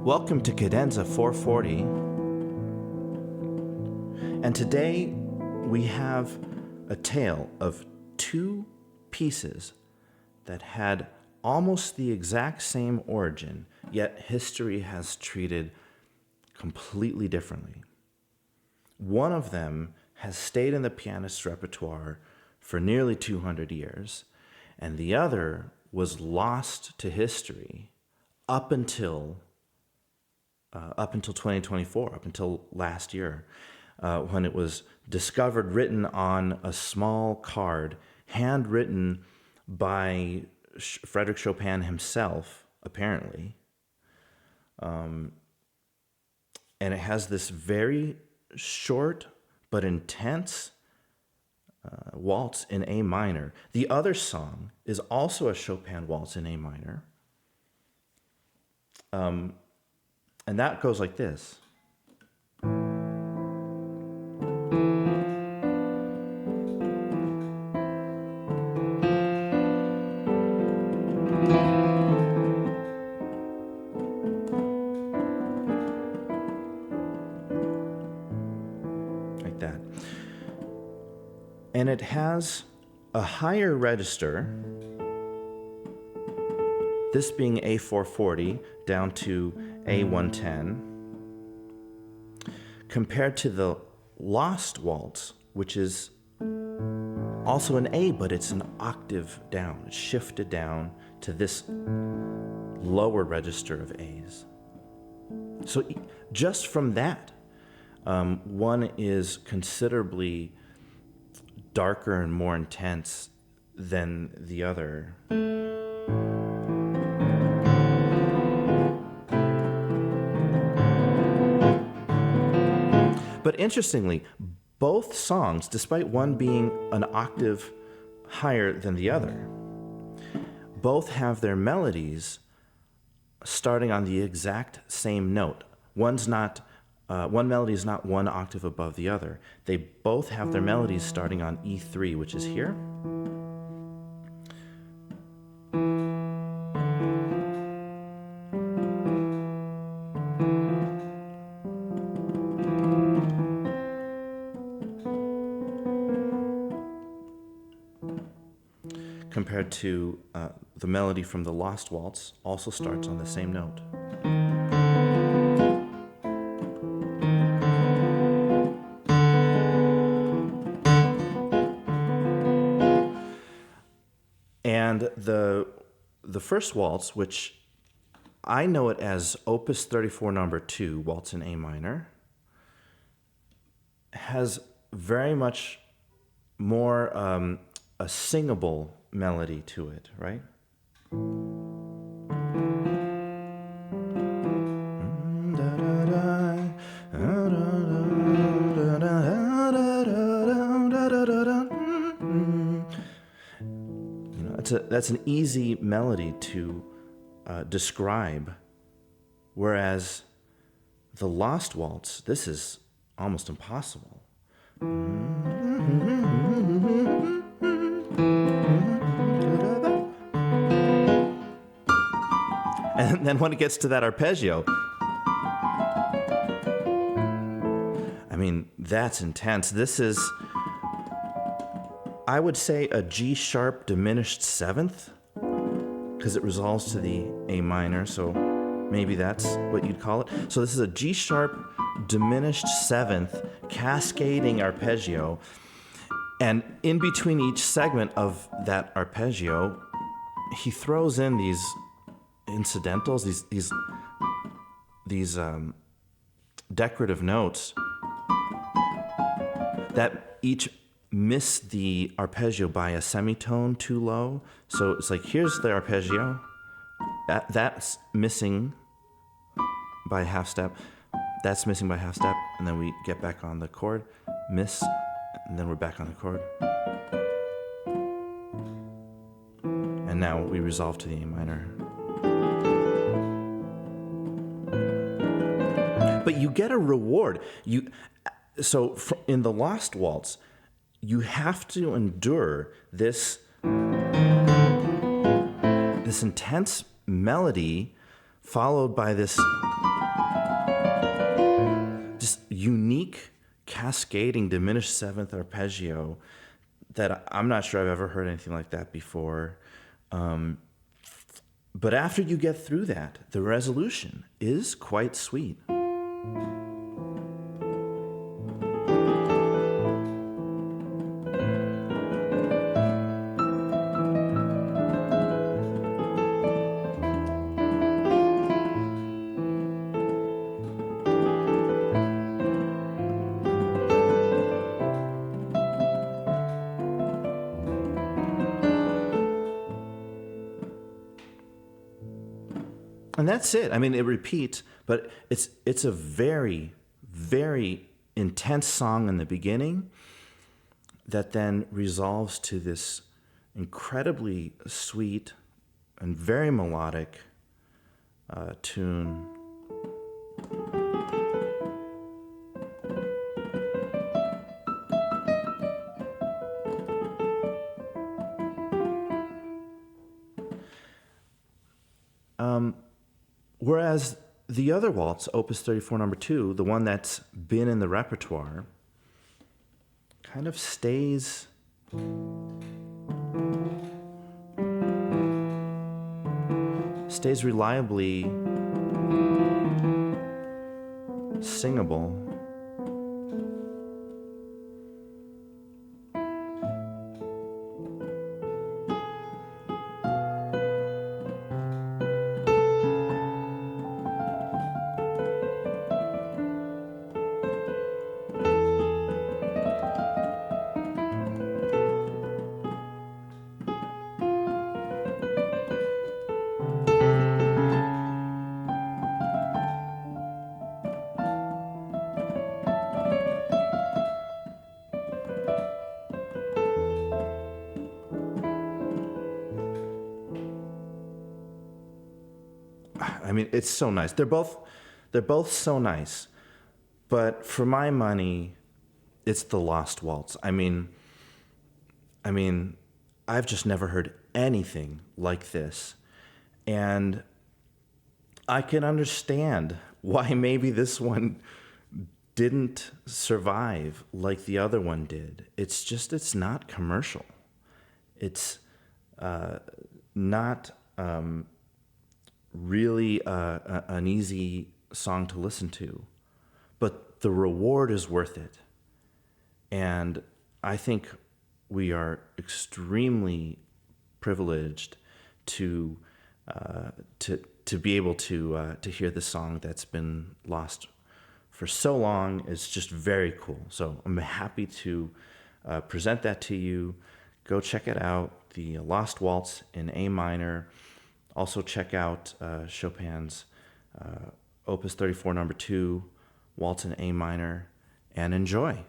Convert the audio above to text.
Welcome to Cadenza 440. And today we have a tale of two pieces that had almost the exact same origin, yet history has treated completely differently. One of them has stayed in the pianist's repertoire for nearly 200 years, and the other was lost to history up until 2024, up until last year, when it was discovered written on a small card, handwritten by Frédéric Chopin himself, apparently. And it has this very short but intense waltz in A minor. The other song is also a Chopin waltz in A minor. And that goes like this. Like that. And it has a higher register, this being A440 down to A110, compared to the Lost Waltz, which is also an A, but it's an octave down. It's shifted down to this lower register of A's. So just from that, one is considerably darker and more intense than the other. But interestingly, both songs, despite one being an octave higher than the other, both have their melodies starting on the exact same note. One melody is not one octave above the other. They both have their melodies starting on E3, which is here. Compared to the melody from the Lost Waltz, also starts on the same note. And the first waltz, which I know it as Opus 34 number 2, Waltz in A minor, has very much more a singable melody to it, right? That's an easy melody to describe, whereas the Lost Waltz, this is almost impossible. And then when it gets to that arpeggio, I mean, that's intense. This is, I would say, a G sharp diminished seventh, because it resolves to the A minor, so maybe that's what you'd call it. So this is a G sharp diminished seventh cascading arpeggio, and in between each segment of that arpeggio, he throws in these incidentals, these decorative notes that each miss the arpeggio by a semitone too low. So it's like, here's the arpeggio, that's missing by a half step, that's missing by a half step, and then we get back on the chord, miss, and then we're back on the chord. And now we resolve to the A minor. But you get a reward. So in the Lost Waltz, you have to endure this intense melody followed by this unique cascading diminished seventh arpeggio that I'm not sure I've ever heard anything like that before. But after you get through that, the resolution is quite sweet. And that's it. I mean, it repeats, but it's a very, very intense song in the beginning that then resolves to this incredibly sweet and very melodic tune. Whereas the other waltz, Opus 34, number 2, the one that's been in the repertoire, kind of stays reliably singable. I mean, it's so nice. They're both so nice. But for my money, it's the Lost Waltz. I mean, I've just never heard anything like this. And I can understand why maybe this one didn't survive like the other one did. It's not commercial. It's not really an easy song to listen to, but the reward is worth it. And I think we are extremely privileged to be able to hear the song that's been lost for so long. It's just very cool. So I'm happy to present that to you. Go check it out, the Lost Waltz in A minor. Also check out Chopin's Opus 34 number 2, Waltz in A minor, and enjoy.